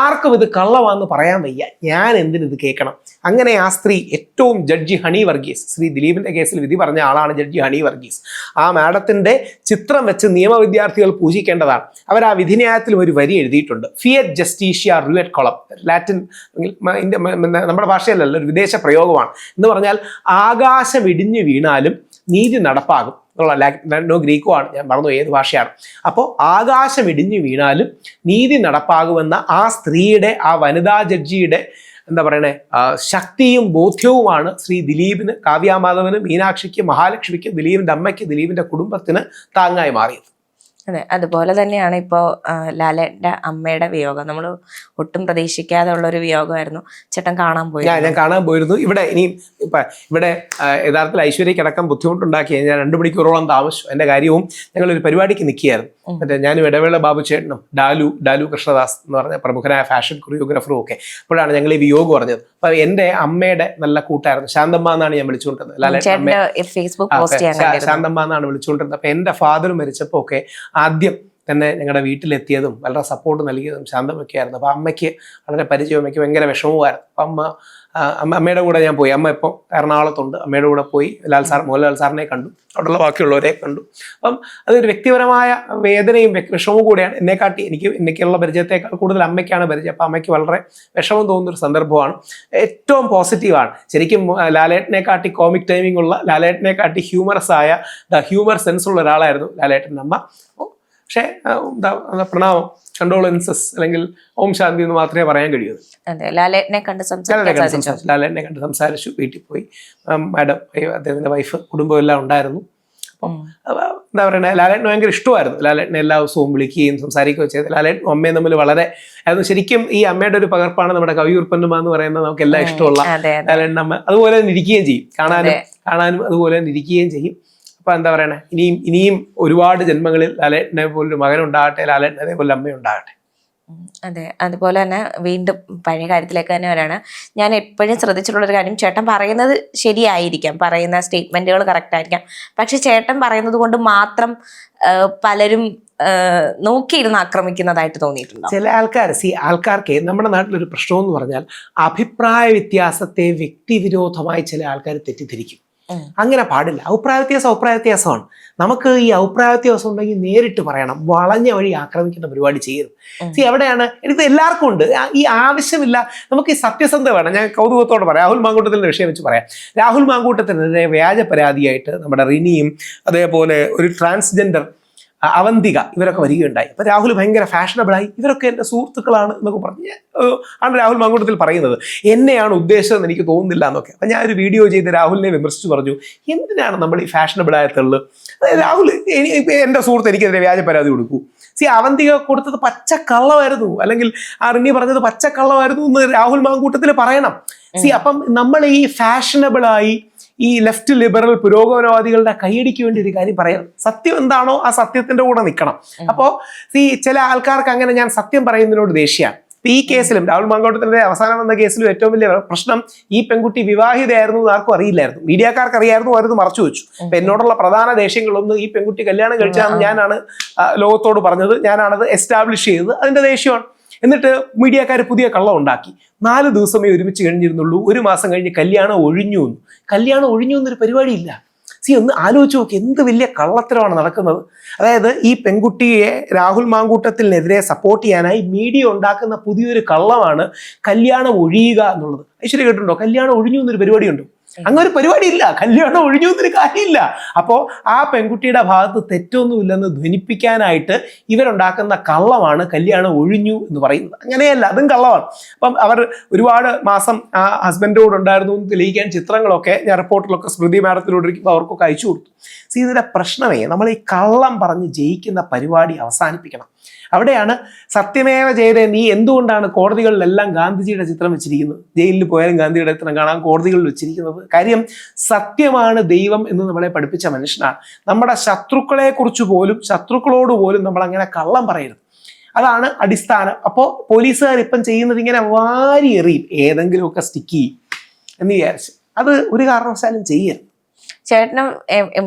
ആർക്കും ഇത് കള്ളമാണെന്ന് പറയാൻ വയ്യ. ഞാൻ എന്തിനിത് കേൾക്കണം? അങ്ങനെ ആ സ്ത്രീ, ഏറ്റവും ജഡ്ജി ഹണി വർഗീസ്, ശ്രീ ദിലീപിന്റെ കേസിൽ വിധി പറഞ്ഞ ആളാണ് ജഡ്ജി ഹണി വർഗീസ്. ആ മാഡത്തിന്റെ ചിത്രം വെച്ച് നിയമ വിദ്യാർത്ഥികൾ പൂജിക്കേണ്ടതാണ്. അവർ ആ വിധിന്യായത്തിൽ ഒരു വരി എഴുതിയിട്ടുണ്ട്, ഫിയറ്റ് ജസ്റ്റീഷ്യ റിവറ്റ് കൊളം. ലാറ്റിൻ, നമ്മുടെ ഭാഷയിലല്ല, ഒരു വിദേശ പ്രയോഗമാണ്. എന്ന് പറഞ്ഞാൽ ആകാശം ഇടിഞ്ഞു വീണാലും നീതി നടപ്പാകും എന്നുള്ള ഗ്രീക്കോ ആണ്, ഞാൻ മറന്നു ഏത് ഭാഷയാണ്. അപ്പോൾ ആകാശം ഇടിഞ്ഞു വീണാലും നീതി നടപ്പാകുമെന്ന ആ സ്ത്രീയുടെ, ആ വനിതാ ജഡ്ജിയുടെ എന്താ പറയണേ ശക്തിയും ബോധ്യവുമാണ് ശ്രീ ദിലീപിന്, കാവ്യാമാധവന്, മീനാക്ഷിക്ക്, മഹാലക്ഷ്മിക്ക്, ദിലീപിന്റെ അമ്മയ്ക്ക്, ദിലീപിന്റെ കുടുംബത്തിന് താങ്ങായി മാറിയത്. അതെ, അതുപോലെ തന്നെയാണ് ഇപ്പോൾ ലാലേട്ടൻ്റെ അമ്മയുടെ വിയോഗം. നമ്മൾ ഒട്ടും പ്രതീക്ഷിക്കാതെ ഉള്ളൊരു വിയോഗമായിരുന്നു. ചേട്ടൻ കാണാൻ പോയി? ഞാൻ കാണാൻ പോയിരുന്നു. ഇവിടെ യഥാർത്ഥത്തിൽ ഐശ്വര്യയ്ക്ക് അടക്കം ബുദ്ധിമുട്ടുണ്ടാക്കി. ഞാൻ 2 മണിക്കൂറോളം താമസിച്ചു. എൻ്റെ കാര്യവും ഞങ്ങളൊരു പരിപാടിക്ക് നിൽക്കുകയായിരുന്നു. ഞാനും ഇടവേള ബാബു ചേട്ടനും ഡാലു കൃഷ്ണദാസ് എന്ന് പറഞ്ഞ പ്രമുഖനായ ഫാഷൻ കൊറിയോഗ്രാഫറും ഒക്കെ. അപ്പോഴാണ് ഞങ്ങൾ ഈ വിയോഗം പറഞ്ഞത്. അപ്പൊ എൻ്റെ അമ്മയുടെ നല്ല കൂട്ടായിരുന്നു, ശാന്തമ്മ എന്നാണ് ഞാൻ വിളിച്ചുകൊണ്ടിരുന്നത്. ശാന്തമ്മ എന്നാണ് വിളിച്ചുകൊണ്ടിരുന്നത്. അപ്പൊ എൻ്റെ ഫാദർ മരിച്ചപ്പോൾ ഒക്കെ ആദ്യം തന്നെ ഞങ്ങളുടെ വീട്ടിലെത്തിയതും വളരെ സപ്പോർട്ട് നൽകിയതും ശാന്തമൊക്കെ ആയിരുന്നു. അപ്പോൾ അമ്മയ്ക്ക് വളരെ പരിചയം, അമ്മയ്ക്ക് ഭയങ്കര വിഷമവുമായിരുന്നു. അപ്പം അമ്മയുടെ കൂടെ ഞാൻ പോയി. അമ്മ ഇപ്പം എറണാകുളത്തുണ്ട്. അമ്മയുടെ കൂടെ പോയി മോഹൻലാൽ സാറിനെ കണ്ടു, അവിടെയുള്ള ബാക്കിയുള്ളവരെ കണ്ടു. അപ്പം അതൊരു വ്യക്തിപരമായ വേദനയും വിഷമവും കൂടിയാണ്. എനിക്കുള്ള പരിചയത്തേക്കാൾ കൂടുതൽ അമ്മയ്ക്കാണ് പരിചയം. അപ്പം അമ്മയ്ക്ക് വളരെ വിഷമം തോന്നുന്നൊരു സന്ദർഭമാണ്. ഏറ്റവും പോസിറ്റീവാണ് ശരിക്കും. ലാലേട്ടനെ കാട്ടി കോമിക് ടൈമിംഗ് ഉള്ള, ലാലേട്ടനെ കാട്ടി ഹ്യൂമറസ് ആയ, ഹ്യൂമർ സെൻസ് ഉള്ള ഒരാളായിരുന്നു ലാലേട്ടൻ്റെ അമ്മ. പക്ഷേ പ്രണാമം, കണ്ടോളൻസസ് അല്ലെങ്കിൽ ഓം ശാന്തി എന്ന് മാത്രമേ പറയാൻ കഴിയൂ. ലാലേട്ടനെ കണ്ട് സംസാരിച്ചു. വീട്ടിൽ പോയി. മാഡം, അദ്ദേഹത്തിന്റെ വൈഫ്, കുടുംബം എല്ലാം ഉണ്ടായിരുന്നു. അപ്പം എന്താ പറയുക, ലാലേട്ടന് ഭയങ്കര ഇഷ്ടമായിരുന്നു. ലാലേട്ടനെ എല്ലാ ദിവസവും വിളിക്കുകയും സംസാരിക്കുകയും ചെയ്ത് ലാലേട്ടനും അമ്മയും തമ്മിൽ വളരെ ആയിരുന്നു. ശരിക്കും ഈ അമ്മയുടെ ഒരു പകർപ്പാണ് നമ്മുടെ കവിയൂർ പൊന്നമ്മ എന്ന് പറയുന്നത്. നമുക്ക് എല്ലാം ഇഷ്ടമുള്ള ലാലേട്ടൻ്റെ അമ്മ അതുപോലെ തന്നെ ഇരിക്കുകയും ചെയ്യും. കാണാനും അതുപോലെ തന്നെ ഇരിക്കുകയും ചെയ്യും. അപ്പൊ എന്താ പറയണേ, ഇനിയും ഒരുപാട് ജന്മങ്ങളിൽ ലാലേട്ടനെ പോലൊരു മകനുണ്ടാകട്ടെ, ലാലേട്ടനെ അതേപോലെ അമ്മയുണ്ടാകട്ടെ. അതെ, അതുപോലെ തന്നെ വീണ്ടും പഴയ കാര്യത്തിലേക്ക് തന്നെ വരാണ്. ഞാൻ എപ്പോഴും ശ്രദ്ധിച്ചിട്ടുള്ളൊരു കാര്യം, ചേട്ടൻ പറയുന്നത് ശരിയായിരിക്കാം, പറയുന്ന സ്റ്റേറ്റ്മെന്റുകൾ കറക്റ്റ് ആയിരിക്കാം, പക്ഷെ ചേട്ടൻ പറയുന്നത് കൊണ്ട് മാത്രം പലരും നോക്കിയിരുന്ന് ആക്രമിക്കുന്നതായിട്ട് തോന്നിയിട്ടുണ്ടോ? ചില ആൾക്കാർക്ക് നമ്മുടെ നാട്ടിലൊരു പ്രശ്നം എന്ന് പറഞ്ഞാൽ അഭിപ്രായ വ്യത്യാസത്തെ വ്യക്തിവിരോധമായി ചില ആൾക്കാർ തെറ്റിദ്ധരിക്കും. അങ്ങനെ പാടില്ല. അഭിപ്രായ വ്യത്യാസമാണ്. നമുക്ക് ഈ അഭിപ്രായ വ്യത്യാസം ഉണ്ടെങ്കിൽ നേരിട്ട് പറയണം. വളഞ്ഞ വഴി ആക്രമിക്കുന്ന പരിപാടി ചെയ്യരുത്. എവിടെയാണ് എനിക്ക് എല്ലാവർക്കും ഉണ്ട് ഈ ആവശ്യമില്ല. നമുക്ക് ഈ സത്യസന്ധത വേണം. ഞാൻ കൗതുകത്തോടെ പറയാം, രാഹുൽ മാങ്കൂട്ടത്തിൻ്റെ വിഷയം വെച്ച് പറയാം. രാഹുൽ മാങ്കൂട്ടത്തിനെതിരെ വ്യാജ പരാതിയായിട്ട് നമ്മുടെ റിനിയും അതേപോലെ ഒരു ട്രാൻസ്ജെൻഡർ അവന്തിക ഇവരൊക്കെ വരികയുണ്ടായി. അപ്പോൾ രാഹുൽ ഭയങ്കര ഫാഷനബിളായി, ഇവരൊക്കെ എൻ്റെ സുഹൃത്തുക്കളാണ് എന്നൊക്കെ പറഞ്ഞ് ആണ് രാഹുൽ മാങ്കൂട്ടത്തിൽ പറയുന്നത്. എന്നെയാണ് ഉദ്ദേശിച്ചതെന്ന് എനിക്ക് തോന്നുന്നില്ല എന്നൊക്കെ. അപ്പം ഞാനൊരു വീഡിയോ ചെയ്ത് രാഹുലിനെ വിമർശിച്ച് പറഞ്ഞു, എന്തിനാണ് നമ്മൾ ഈ ഫാഷനബിളായിട്ടുള്ളത്? രാഹുൽ എൻ്റെ സുഹൃത്ത് എനിക്കെതിരെ വ്യാജ പരാതി കൊടുക്കൂ. അവന്തിക കൊടുത്തത് പച്ചക്കള്ളമായിരുന്നു, അല്ലെങ്കിൽ ആ റിനി പറഞ്ഞത് പച്ചക്കള്ളമായിരുന്നു എന്ന് രാഹുൽ മാങ്കൂട്ടത്തിൽ പറയണം. അപ്പം നമ്മൾ ഈ ഫാഷനബിളായി ഈ ലെഫ്റ്റ് ലിബറൽ പുരോഗമനവാദികളുടെ കൈയടിക്ക് വേണ്ടി ഒരു കാര്യം പറയാം. സത്യം എന്താണോ ആ സത്യത്തിന്റെ കൂടെ നിൽക്കണം. അപ്പോൾ ചില ആൾക്കാർക്ക് അങ്ങനെ ഞാൻ സത്യം പറയുന്നതിനോട് ദേഷ്യമാണ്. ഈ കേസിലും രാഹുൽ മാങ്കൂട്ടത്തിന്റെ അവസാനം വന്ന കേസിലും ഏറ്റവും വലിയ പ്രശ്നം ഈ പെൺകുട്ടി വിവാഹിതയായിരുന്നു എന്ന് ആർക്കും അറിയില്ലായിരുന്നു. മീഡിയക്കാർക്ക് അറിയായിരുന്നു, അവരത് മറച്ചു വെച്ചു. അപ്പൊ എന്നോടുള്ള പ്രധാന ദേഷ്യങ്ങളൊന്നും ഈ പെൺകുട്ടി കല്യാണം കഴിച്ചാണെന്ന് ഞാനാണ് ലോകത്തോട് പറഞ്ഞത്, ഞാനാണത് എസ്റ്റാബ്ലിഷ് ചെയ്തത്. അതിന്റെ ദേഷ്യമാണ്. എന്നിട്ട് മീഡിയക്കാർ പുതിയ കള്ളം ഉണ്ടാക്കി. 4 ദിവസമേ ഒരുമിച്ച് കഴിഞ്ഞിരുന്നുള്ളൂ, 1 മാസം കഴിഞ്ഞ് കല്യാണം ഒഴിഞ്ഞു എന്നൊരു പരിപാടിയില്ല. ഒന്ന് ആലോചിച്ച് നോക്കി, എന്ത് വലിയ കള്ളത്തരമാണ് നടക്കുന്നത്. അതായത് ഈ പെൺകുട്ടിയെ രാഹുൽ മാങ്കൂട്ടത്തിനെതിരെ സപ്പോർട്ട് ചെയ്യാനായി മീഡിയ ഉണ്ടാക്കുന്ന പുതിയൊരു കള്ളമാണ് കല്യാണം ഒഴിയുക എന്നുള്ളത്. ഐശ്വര്യ കേട്ടിട്ടുണ്ടോ? കല്യാണം ഒഴിഞ്ഞു എന്നൊരു പരിപാടിയുണ്ടോ? അങ്ങനെ ഒരു പരിപാടിയില്ല. കല്യാണം ഒഴിഞ്ഞു എന്നൊരു കാര്യമില്ല. അപ്പോൾ ആ പെൺകുട്ടിയുടെ ഭാഗത്ത് തെറ്റൊന്നുമില്ലെന്ന് ധ്വനിപ്പിക്കാനായിട്ട് ഇവരുണ്ടാക്കുന്ന കള്ളമാണ് കല്യാണം ഒഴിഞ്ഞു എന്ന് പറയുന്നത്. അങ്ങനെയല്ല, അതും കള്ളമാണ്. അപ്പം അവർ ഒരുപാട് മാസം ആ ഹസ്ബൻഡോട് ഉണ്ടായിരുന്നു എന്ന് തെളിയിക്കാൻ ചിത്രങ്ങളൊക്കെ ഞാൻ റിപ്പോർട്ടിലൊക്കെ സ്മൃതി മാഡത്തിലോടിരിക്കുമ്പോൾ അവർക്കൊക്കെ അയച്ചു കൊടുത്തു. ഇതിന്റെ പ്രശ്നമേ നമ്മൾ ഈ കള്ളം പറഞ്ഞ് ജയിക്കുന്ന പരിപാടി അവസാനിപ്പിക്കണം. അവിടെയാണ് സത്യമേവ ജയതേ, നീ എന്തുകൊണ്ടാണ് കോടതികളിലെല്ലാം ഗാന്ധിജിയുടെ ചിത്രം വെച്ചിരിക്കുന്നത്? ജയിലിൽ പോയാലും ഗാന്ധിജിയുടെ ചിത്രം കാണാൻ കോടതികളിൽ വെച്ചിരിക്കുന്നത്. കാര്യം സത്യമാണ് ദൈവം എന്ന് നമ്മളെ പഠിപ്പിച്ച മനുഷ്യനാണ്. നമ്മുടെ ശത്രുക്കളോട് പോലും നമ്മൾ അങ്ങനെ കള്ളം പറയരുത്. അതാണ് അടിസ്ഥാനം. അപ്പോൾ പോലീസുകാർ ഇപ്പം ചെയ്യുന്നത് ഇങ്ങനെ വാരി എറിയും, ഏതെങ്കിലുമൊക്കെ സ്റ്റിക്ക് ചെയ്യും എന്ന് വിചാരിച്ച് അത് ഒരു കാരണവശാലും ചെയ്യരുത്. ചേട്ടനും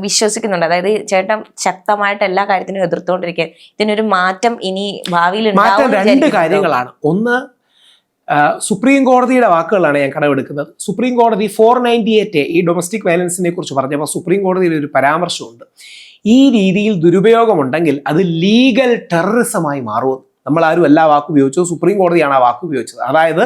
വിശ്വസിക്കുന്നുണ്ട്, അതായത് ചേട്ടൻ ശക്തമായിട്ട് എല്ലാ കാര്യത്തിനും എതിർത്തുകൊണ്ടിരിക്കുക, ഇതിനൊരു മാറ്റം ഇനി ഭാവിയിൽ മാറ്റം 2 കാര്യങ്ങളാണ്. ഒന്ന്, സുപ്രീം കോടതിയുടെ വാക്കുകളാണ് ഞാൻ കടമെടുക്കുന്നത്. സുപ്രീം കോടതി 498 ഈ ഡൊമസ്റ്റിക് വയലൻസിനെ കുറിച്ച് പറഞ്ഞപ്പോൾ സുപ്രീം കോടതിയിൽ ഒരു പരാമർശമുണ്ട്. ഈ രീതിയിൽ ദുരുപയോഗമുണ്ടെങ്കിൽ അത് ലീഗൽ ടെററിസമായി മാറും. നമ്മൾ ആരും എല്ലാ വാക്കും ഉപയോഗിച്ചു, സുപ്രീം കോടതിയാണ് ആ വാക്ക് ഉപയോഗിച്ചത്. അതായത്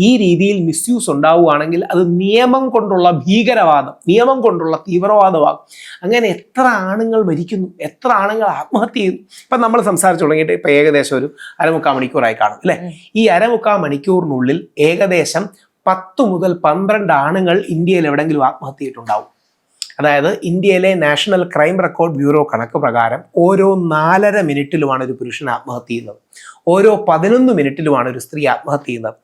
ഈ രീതിയിൽ മിസ്യൂസ് ഉണ്ടാവുകയാണെങ്കിൽ അത് നിയമം കൊണ്ടുള്ള ഭീകരവാദം, നിയമം കൊണ്ടുള്ള തീവ്രവാദമാകും. അങ്ങനെ എത്ര ആണുങ്ങൾ മരിക്കുന്നു, എത്ര ആണുങ്ങൾ ആത്മഹത്യ ചെയ്യുന്നു. ഇപ്പം നമ്മൾ സംസാരിച്ചു തുടങ്ങിയിട്ട് ഇപ്പം ഏകദേശം ഒരു 1/4 മണിക്കൂറായി കാണും അല്ലേ? ഈ 1/4 മണിക്കൂറിനുള്ളിൽ ഏകദേശം 10 മുതൽ 12 ആണുങ്ങൾ ഇന്ത്യയിൽ എവിടെയെങ്കിലും ആത്മഹത്യ ചെയ്തിട്ടുണ്ടാവും. അതായത് ഇന്ത്യയിലെ നാഷണൽ ക്രൈം റെക്കോർഡ് ബ്യൂറോ കണക്ക് പ്രകാരം ഓരോ 4.5 മിനിറ്റിലുമാണ് ഒരു പുരുഷൻ ആത്മഹത്യ ചെയ്യുന്നത്. ഓരോ 11 മിനിറ്റിലുമാണ് ഒരു സ്ത്രീ ആത്മഹത്യ ചെയ്യുന്നത്.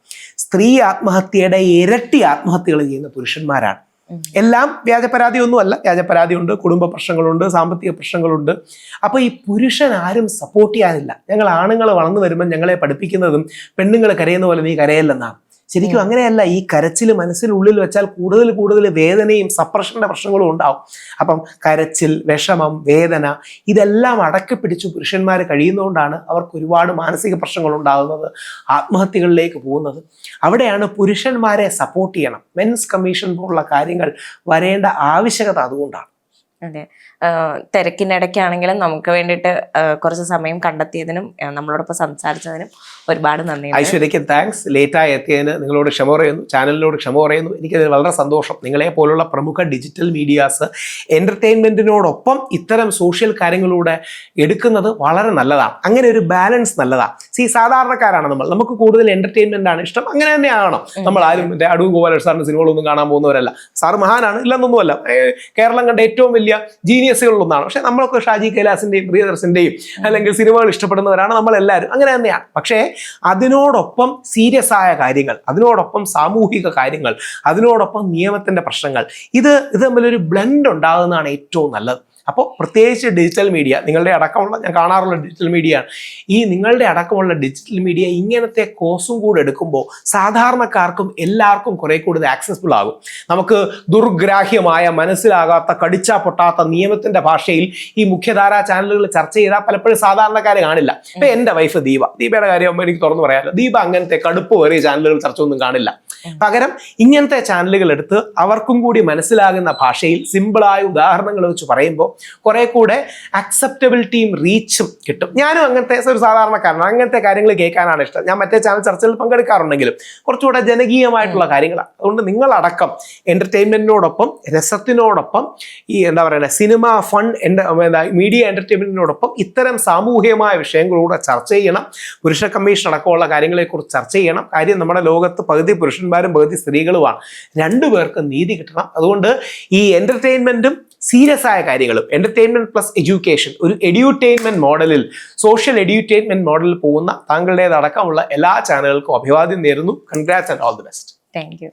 സ്ത്രീ ആത്മഹത്യയുടെ ഇരട്ടി ആത്മഹത്യകൾ ചെയ്യുന്ന പുരുഷന്മാരാണ്. എല്ലാം വ്യാജപരാതി ഒന്നുമല്ല, വ്യാജപരാതിയുണ്ട്, കുടുംബ പ്രശ്നങ്ങളുണ്ട്, സാമ്പത്തിക പ്രശ്നങ്ങളുണ്ട്. അപ്പോൾ ഈ പുരുഷൻ ആരും സപ്പോർട്ട് ചെയ്യാനില്ല. ഞങ്ങൾ ആണുങ്ങൾ വളർന്നു വരുമ്പോൾ ഞങ്ങളെ പഠിപ്പിക്കുന്നതും പെണ്ണുങ്ങൾ കരയുന്ന പോലെ നീ കരയല്ലെന്നാണ്. ശരിക്കും അങ്ങനെയല്ല. ഈ കരച്ചിൽ മനസ്സിനുള്ളിൽ വെച്ചാൽ കൂടുതൽ കൂടുതൽ വേദനയും സപ്രഷന്റെ പ്രശ്നങ്ങളും ഉണ്ടാവും. അപ്പം കരച്ചിൽ, വിഷമം, വേദന ഇതെല്ലാം അടക്കി പിടിച്ചു പുരുഷന്മാർ കഴിയുന്നതുകൊണ്ടാണ് അവർക്ക് ഒരുപാട് മാനസിക പ്രശ്നങ്ങൾ ഉണ്ടാകുന്നത്, ആത്മഹത്യകളിലേക്ക് പോകുന്നത്. അവിടെയാണ് പുരുഷന്മാരെ സപ്പോർട്ട് ചെയ്യണം. മെൻസ് കമ്മീഷൻ പോലുള്ള കാര്യങ്ങൾ വരേണ്ട ആവശ്യകത അതുകൊണ്ടാണ്. അതെ, തിരക്കിനിടയ്ക്കാണെങ്കിലും നമുക്ക് വേണ്ടിയിട്ട് കുറച്ച് സമയം കണ്ടെത്തിയതിനും നമ്മളോടൊപ്പം സംസാരിച്ചതിനും ഒരുപാട് നന്ദി. ഐശ്വര്യയ്ക്ക് താങ്ക്സ്. ലേറ്റായി എത്തിയതിന് നിങ്ങളോട് ക്ഷമ പറയുന്നു, ചാനലിനോട് ക്ഷമ പറയുന്നു. എനിക്കതിൽ വളരെ സന്തോഷം. നിങ്ങളെ പോലുള്ള പ്രമുഖ ഡിജിറ്റൽ മീഡിയാസ് എൻ്റർടൈൻമെൻറ്റിനോടൊപ്പം ഇത്തരം സോഷ്യൽ കാര്യങ്ങളിലൂടെ എടുക്കുന്നത് വളരെ നല്ലതാണ്. അങ്ങനെ ഒരു ബാലൻസ് നല്ലതാണ്. സാധാരണക്കാരാണ് നമുക്ക് കൂടുതൽ എൻ്റർടൈൻമെൻ്റ് ആണ് ഇഷ്ടം. അങ്ങനെ തന്നെയാണോ നമ്മൾ? ആരും അടൂർ ഗോപാലകൃഷ്ണൻ സാറിൻ്റെ സിനിമകളൊന്നും കാണാൻ പോകുന്നവരല്ല. സാറ് മഹാനാണ്, ഇല്ലെന്നൊന്നുമല്ല. കേരളം കണ്ട ഏറ്റവും വലിയ ജീനിയസുകളിലൊന്നാണ്. പക്ഷെ നമ്മളൊക്കെ ഷാജി കൈലാസിന്റെയും പ്രിയദർശന്റെയും അല്ലെങ്കിൽ സിനിമകൾ ഇഷ്ടപ്പെടുന്നവരാണ് നമ്മളെല്ലാവരും. അങ്ങനെ തന്നെയാണ്. പക്ഷേ അതിനോടൊപ്പം സീരിയസ് ആയ കാര്യങ്ങൾ, അതിനോടൊപ്പം സാമൂഹിക കാര്യങ്ങൾ, അതിനോടൊപ്പം നിയമത്തിന്റെ പ്രശ്നങ്ങൾ, ഇത് തമ്മിലൊരു ബ്ലെൻഡ് ഉണ്ടാകുന്നതാണ് ഏറ്റവും നല്ലത്. അപ്പോൾ പ്രത്യേകിച്ച് ഡിജിറ്റൽ മീഡിയ, നിങ്ങളുടെ അടക്കമുള്ള, ഞാൻ കാണാറുള്ള ഡിജിറ്റൽ മീഡിയ ആണ്, ഈ നിങ്ങളുടെ അടക്കമുള്ള ഡിജിറ്റൽ മീഡിയ ഇങ്ങനത്തെ കോഴ്സും കൂടെ എടുക്കുമ്പോൾ സാധാരണക്കാർക്കും എല്ലാവർക്കും കുറെ കൂടുതൽ ആക്സസിബിൾ ആകും. നമുക്ക് ദുർഗ്രാഹ്യമായ, മനസ്സിലാകാത്ത, കടിച്ചാ പൊട്ടാത്ത നിയമത്തിന്റെ ഭാഷയിൽ ഈ മുഖ്യധാരാ ചാനലുകൾ ചർച്ച ചെയ്താൽ പലപ്പോഴും സാധാരണക്കാരെ കാണില്ല. ഇപ്പൊ എൻ്റെ വൈഫ് ദീപയുടെ കാര്യം എനിക്ക് തുറന്നു പറയാമല്ലോ. ദീപ അങ്ങനത്തെ കടുപ്പ് കയറിയ ചാനലുകൾ ചർച്ച ഒന്നും കാണില്ല. പകരം ഇങ്ങനത്തെ ചാനലുകൾ എടുത്ത് അവർക്കും കൂടി മനസ്സിലാകുന്ന ഭാഷയിൽ സിമ്പിളായ ഉദാഹരണങ്ങൾ വെച്ച് പറയുമ്പോൾ കുറെ കൂടെ അക്സെപ്റ്റബിലിറ്റിയും റീച്ചും കിട്ടും. ഞാനും അങ്ങനത്തെ ഒരു സാധാരണക്കാരനാണ്, അങ്ങനത്തെ കാര്യങ്ങൾ കേൾക്കാനാണ് ഇഷ്ടം. ഞാൻ മറ്റേ ചാനൽ ചർച്ചകളിൽ പങ്കെടുക്കാറുണ്ടെങ്കിലും കുറച്ചുകൂടെ ജനകീയമായിട്ടുള്ള കാര്യങ്ങളാണ്. അതുകൊണ്ട് നിങ്ങളടക്കം എന്റർടൈൻമെന്റിനോടൊപ്പം, രസത്തിനോടൊപ്പം, ഈ എന്താ പറയുക, സിനിമ, ഫൺ, മീഡിയ എന്റർടൈൻമെന്റിനോടൊപ്പം ഇത്തരം സാമൂഹികമായ വിഷയങ്ങളൂടെ ചർച്ച ചെയ്യണം. പുരുഷ കമ്മീഷൻ അടക്കമുള്ള കാര്യങ്ങളെക്കുറിച്ച് ചർച്ച ചെയ്യണം. കാര്യം നമ്മുടെ ലോകത്ത് പകുതി പുരുഷന്മാരും പകുതി സ്ത്രീകളുമാണ്. രണ്ടുപേർക്ക് നീതി കിട്ടണം. അതുകൊണ്ട് ഈ എന്റർടൈൻമെന്റും സീരിയസ് ആയ കാര്യങ്ങളും, എന്റർടൈൻമെന്റ് പ്ലസ് എഡ്യൂക്കേഷൻ, ഒരു എഡ്യൂട്ടൈൻമെന്റ് മോഡലിൽ, സോഷ്യൽ എഡ്യൂട്ടൈൻമെന്റ് മോഡലിൽ പോകുന്ന താങ്കളുടേതടക്കമുള്ള എല്ലാ ചാനലുകൾക്കും അഭിവാദ്യം നേരുന്നു. Congrats and all the best. Thank you.